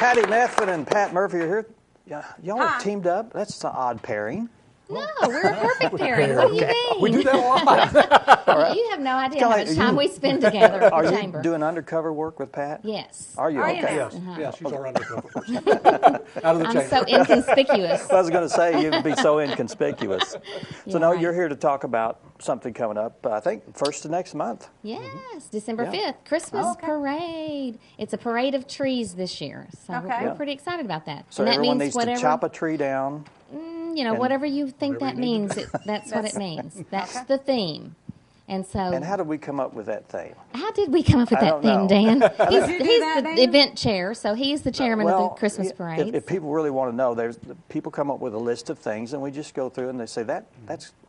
Patty Methvin and Pat Murphy are here. Y'all are teamed up. That's an odd pairing. No, we're a perfect pairing. What do you mean? We do that a lot. Right. You have no idea how like much time we spend together at Are the you chamber. doing undercover work with Pat? Yes. Are you? Okay. Yes, yes, she's our undercover person. Out of the I'm chamber. so inconspicuous. I was going to say you'd be so inconspicuous. So You're no, right. you're here to talk about something coming up. I think first of next month. Yes, December Yeah. 5th, Christmas Oh, okay. parade. It's a parade of trees this year, so Okay. we're pretty excited about that. So and that everyone means needs whatever, to chop a tree down. and- whatever you think Whatever that you need means, that's what it means. That's the theme. And so, And how did we come up with that theme? how did we come up with I that don't theme, know. Dan? He's, you do he's that, the Dan? event chair, so he's the chairman of the Christmas yeah, parade. If people really want to know, people come up with a list of things, and we just go through and they say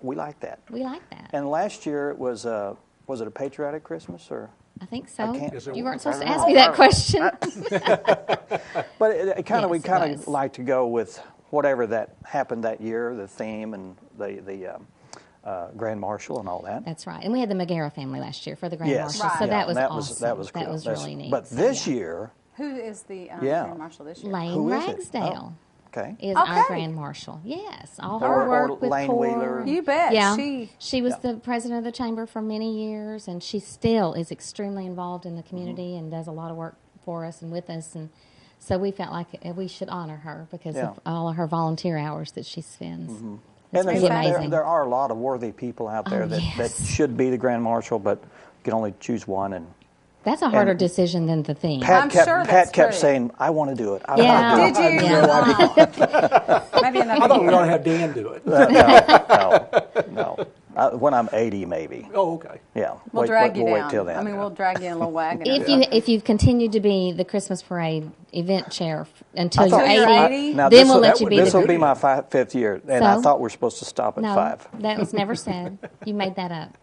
we like that. We like that. And last year it was it a patriotic Christmas or? I think so. can't- Yes, it You was. weren't supposed to I don't ask me know. that question. But we Yes, kind it of was. like to go with whatever that happened that year, the theme and the Grand Marshal and all that. That's right. And we had the Magera family last year for the Grand Yes, Marshal, so Right. that was that awesome. that was cool. That was That's- really neat. But So, this yeah. year, Who is the Yeah. Grand Marshal this year? Lane who is it? Ragsdale okay, is Okay. our Grand Marshal. Yes, all her Or work with Lane CORE. Wheeler. You bet. Yeah, She was Yeah. the president of the chamber for many years, and she still is extremely involved in the community Mm-hmm. and does a lot of work for us and with us. And so we felt like we should honor her because Yeah. of all of her volunteer hours that she spends. It's and pretty there, amazing. there are a lot of worthy people out there Oh, that yes. should be the Grand Marshal, but you can only choose one. And That's a harder and decision than the theme. Pat I'm kept sure that's Pat kept true. saying, "I want to do it. I Yeah. want to do it." Did you? Yeah. Wow. Maybe I another thought we were year. going to have Dan do it. No. When I'm 80, maybe. Oh, okay. Yeah. We'll Wait- drag wait- you we'll down. wait till then. I mean, we'll drag you in a little wagon. If you've continued to be the Christmas parade event chair until you're thought- 80, You're 80? Now, then this we'll will- let you be This the will be my fifth year, and I So? thought we were supposed to stop at No, 5. that was never said. You made that up.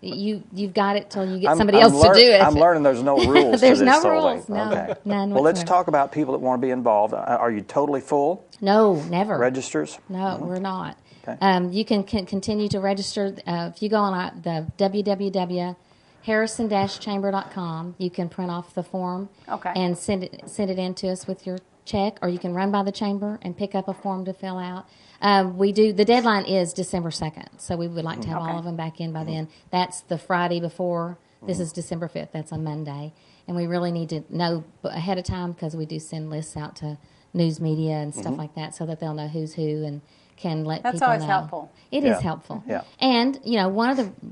You've got it till you get I'm- somebody I'm else to do it. I'm learning there's no rules There's to this no whole rules, thing. no, Okay. none Well, let's whatsoever. talk about people that want to be involved. Are you totally full? No, never. Registers? No, we're not. Okay. You can continue to register if you go on the www.harrison-chamber.com. You can print off the form Okay. and send it in to us with your check, or you can run by the chamber and pick up a form to fill out. The deadline is December 2nd, so we would like to have Okay. all of them back in by then. That's the Friday before. This is December 5th. That's a Monday. And we really need to know ahead of time because we do send lists out to news media and stuff like that so that they'll know who's who and can let That's people always know. helpful. It is Yeah. helpful. Yeah. And,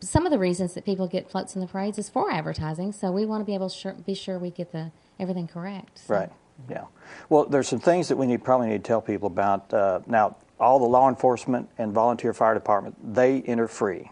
some of the reasons that people get floats in the parades is for advertising, so we want to be able to be sure we get everything correct. So. Right. Yeah. Well, there's some things that we probably need to tell people about. Now, all the law enforcement and volunteer fire department, they enter free.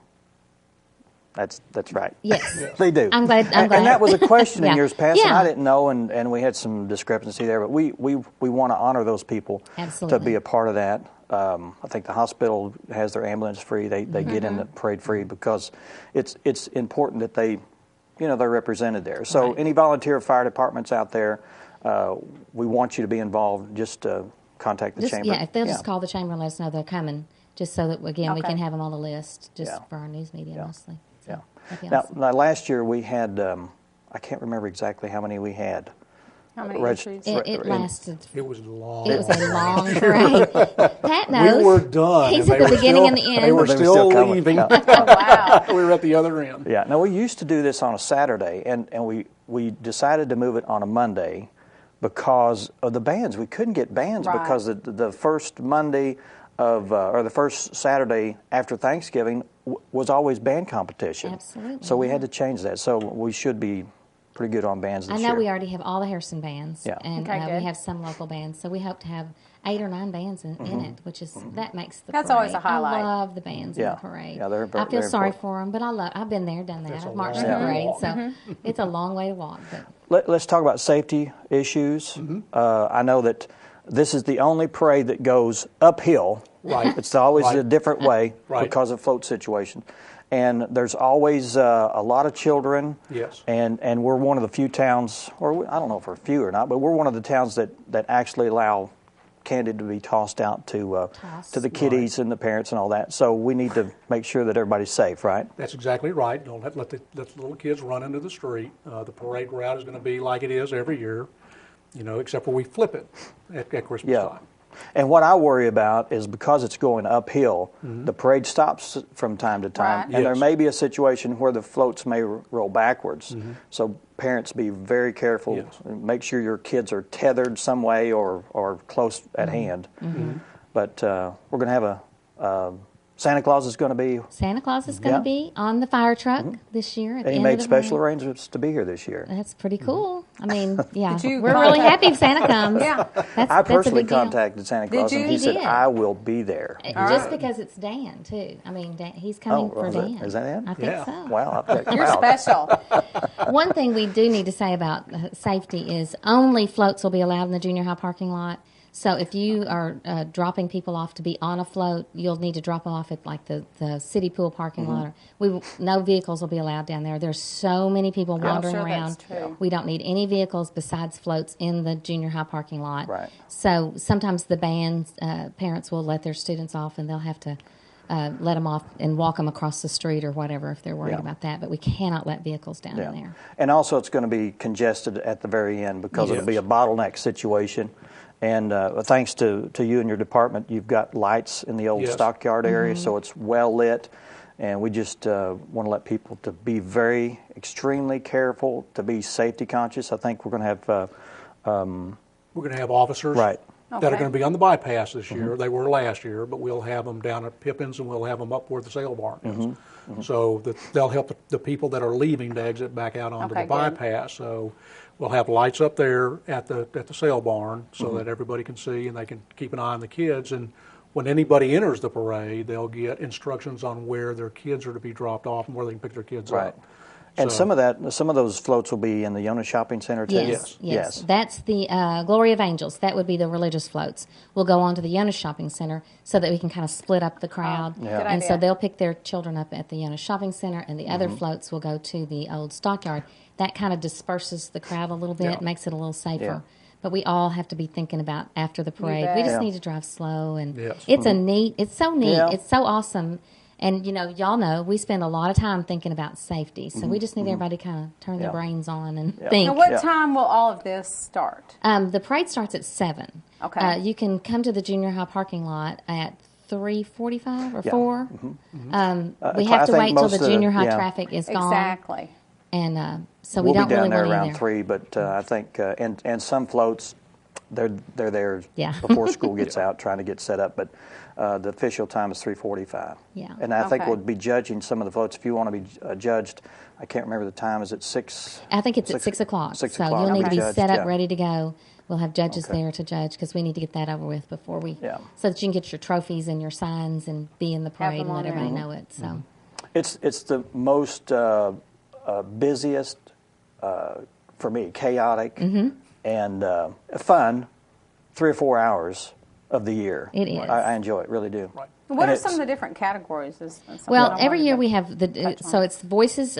That's right. Yes. They do. I'm glad. And that was a question in Yeah. years past, and Yeah. I didn't know, and we had some discrepancy there. But we want to honor those people to Absolutely. be a part of that. I think the hospital has their ambulance free. They get in the parade free because it's important that they're represented there. So Right. any volunteer fire departments out there, we want you to be involved. Just contact the chamber. Yeah, if they'll just call the chamber and let us know they're coming, just so that, again, we Okay. can have them on the list just Yeah. for our news media mostly. So Yeah. that'd be Now, awesome. last year we had, I can't remember exactly how many we had. How many Reg- entries? It lasted. It was long. It was a long parade. Pat knows. We were done. He's and at they the were beginning still- and the end. They were They were still still coming. leaving. Yeah. Oh, wow. We were at the other end. Yeah. Now, we used to do this on a Saturday, and we decided to move it on a Monday because of the bands. We couldn't get bands Right. because the first Monday or the first Saturday after Thanksgiving was always band competition. Absolutely, So we had to change that. So we should be pretty good on bands this I year. know we already have all the Harrison bands, Yeah. and Okay, good. we have some local bands, so we hope to have 8 or 9 bands in it, which is that makes the That's parade. always a highlight. I love the bands Yeah. in the parade. Yeah, they're I feel very sorry important. for them, but I've been there, done that. That's a I've marched long in the parade, walk. so it's a long way to walk. But Let's talk about safety issues. I know that this is the only parade that goes uphill. Right. It's always Right. a different way Right. because of float situation. And there's always a lot of children. Yes. And we're one of the few towns, I don't know if we're few or not, but we're one of the towns that actually allow candy to be tossed out to the kiddies and the parents and all that. So we need to make sure that everybody's safe, right? That's exactly right. Don't let the little kids run into the street. The parade route is going to be like it is every year. except for we flip it at Christmas Yeah. time. And what I worry about is because it's going uphill, the parade stops from time to time, Right. and there Yes. may be a situation where the floats may roll backwards. So parents, be very careful. Yes. Make sure your kids are tethered some way or close at hand. But we're going to have Santa Claus is going to be. Santa Claus is going to Yeah. be on the fire truck this year. At And the he end made of the special parade. arrangements to be here this year. That's pretty cool. I mean, yeah, Did you we're really contact- happy if Santa comes. Yeah. That's I a personally big deal. contacted Santa Claus, you? and he He said, did. "I will be there." Just because it's Dan too. I mean, he's coming for is that- Dan. is that him? I think Yeah. so. Wow, I'll check him You're out. special. One thing we do need to say about safety is only floats will be allowed in the junior high parking lot. So if you are dropping people off to be on a float, you'll need to drop them off at like the city pool parking lot. No vehicles will be allowed down there. There's so many people wandering sure around. that's true. We don't need any vehicles besides floats in the junior high parking lot. Right. So sometimes the bands, parents will let their students off, and they'll have to let them off and walk them across the street or whatever if they're worried Yeah. about that. But we cannot let vehicles down in there. And also, it's going to be congested at the very end because it'll be a Yes. bottleneck situation. And thanks to you and your department, you've got lights in the old Yes. stockyard area, so it's well lit. And we just want to let people to be very, extremely careful, to be safety conscious. I think we're going to have We're going to have officers Right. that are Okay. going to be on the bypass this year. They were last year, but we'll have them down at Pippin's and we'll have them up where the sale barn is. So that they'll help the people that are leaving to exit back out onto Okay, the good. bypass. So we'll have lights up there at the sale barn so that everybody can see and they can keep an eye on the kids. And when anybody enters the parade, they'll get instructions on where their kids are to be dropped off and where they can pick their kids Right. up. And So- some of those floats will be in the Yona Shopping Center too. Yes. That's the Glory of Angels. That would be the religious floats. We'll go on to the Yona Shopping Center so that we can kind of split up the crowd. Yeah. Good And so idea. they'll pick their children up at the Yona Shopping Center, and the other Mm-hmm. floats will go to the old stockyard. That kind of disperses the crowd a little bit, Yeah. makes it a little safer. Yeah. But we all have to be thinking about after the parade. bet. We just Yeah. need to drive slow, and Yes. it's it's so neat. Yeah. It's so awesome. And y'all know we spend a lot of time thinking about safety, so we just need everybody to kind of turn their Yeah. brains on and Yeah. think. Now, what Yeah. time will all of this start? The parade starts at 7. Okay. You can come to the junior high parking lot at 3:45 or Yeah. 4. We I have to think wait till most the of the- junior high yeah. traffic is gone, Exactly. and so We'll we don't be down really there want around either. 3, but I think and some floats they're there Yeah. before school gets out trying to get set up, but the official time is 3:45. Yeah. And I think Okay. we'll be judging some of the floats. If you want to be judged, I can't remember the time. Is it 6? I think it's at 6 o'clock. 6 so o'clock you'll need to be judged, set up, yeah. ready to go. We'll have judges Okay. there to judge because we need to get that over with before we, Yeah. so that you can get your trophies and your signs and be in the parade them and on let there. everybody know it. So It's the most busiest for me, chaotic Mm-hmm. and fun 3 or 4 hours of the year. It is. I enjoy it, really do. Right. What And are it's- some of the different categories? Is something Well, I every wanted year to we have touch so on. it's voices.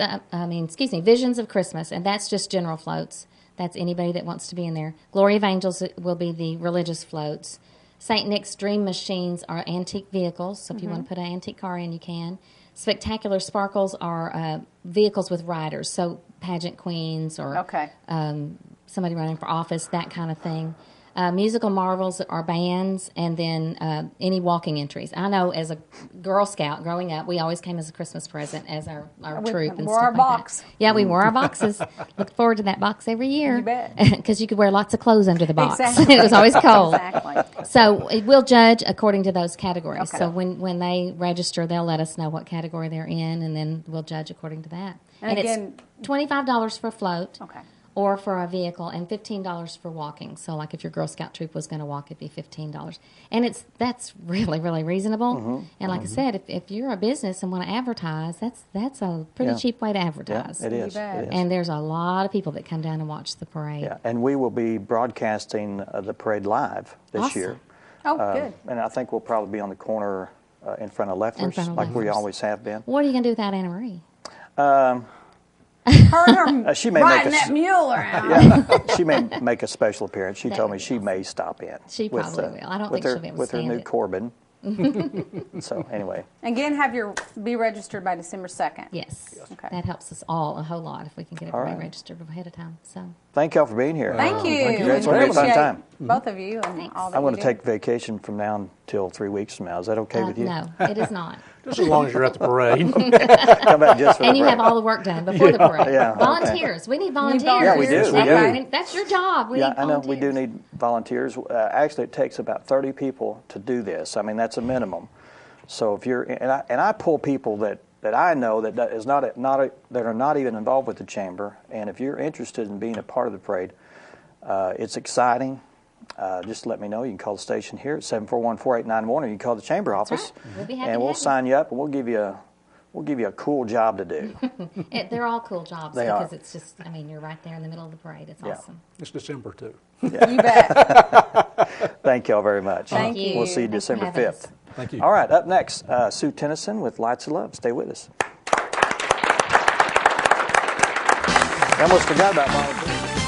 Visions of Christmas, and that's just general floats. That's anybody that wants to be in there. Glory of Angels will be the religious floats. St. Nick's Dream Machines are antique vehicles, so if you want to put an antique car in, you can. Spectacular Sparkles are vehicles with riders, so pageant queens or Okay. somebody running for office, that kind of thing. Musical marvels are bands, and then any walking entries. I know as a Girl Scout growing up, we always came as a Christmas present as our We troop and wore stuff our like box. that. Yeah, we wore our boxes. Look forward to that box every year. You bet. Because you could wear lots of clothes under the box. Exactly. It was always cold. Exactly. So it will judge according to those categories. Okay. So when they register, they'll let us know what category they're in, and then we'll judge according to that. And it's again- $25 for a float. Okay. Or for a vehicle, and $15 for walking. So, like if your Girl Scout troop was going to walk, it'd be $15, and that's really, really reasonable. Mm-hmm. And like I said, if you're a business and want to advertise, that's a pretty Yeah. cheap way to Yeah, advertise. it is. bet. It is. And there's a lot of people that come down and watch the parade. Yeah, and we will be broadcasting the parade live this Awesome. year. Oh, good. And I think we'll probably be on the corner in front of Leffler's, front of like we Leffler's. always have been. What are you going to do without Anna Marie? Her and her She may make riding a that mule around. She may make a special appearance. She told me she may stop in. She probably will. I don't with think her, she'll be able to with her stand new it. Corbin. So anyway, Again, be registered by December 2nd. Yes. Okay. That helps us all a whole lot if we can get All everybody right. registered ahead of time. So thank y'all for being here. Thank you. Thank you. It's gonna be a fun Appreciate time. Both of you and Thanks. all that I'm going you to do. take vacation from now until 3 weeks from now. Is that okay with you? no, it is not. Just as long as you're at the parade. Come back just for And the you break. have all the work done before the parade. Yeah, okay. Volunteers. We need volunteers. Yeah, we do, we That's- do. That's your job. We Yeah, need I know. volunteers. We do need volunteers. Actually, it takes about 30 people to do this. I mean, that's a minimum. So if you're, and I pull people that I know that are not even involved with the chamber. And if you're interested in being a part of the parade, it's exciting. Just let me know. You can call the station here at 741-4891, or you can call the chamber office, right. We'll be happy and to we'll have you. sign you up, and we'll give you a cool job to do. They're all cool jobs They because are. it's just, I mean, you're right there in the middle of the parade. It's Yeah. awesome. It's December, too. You bet. Thank y'all very much. Thank you. We'll see you Thanks for December having 5th. us. Thank you. All right, up next, Sue Tennyson with Lights of Love. Stay with us. I almost forgot about volunteers.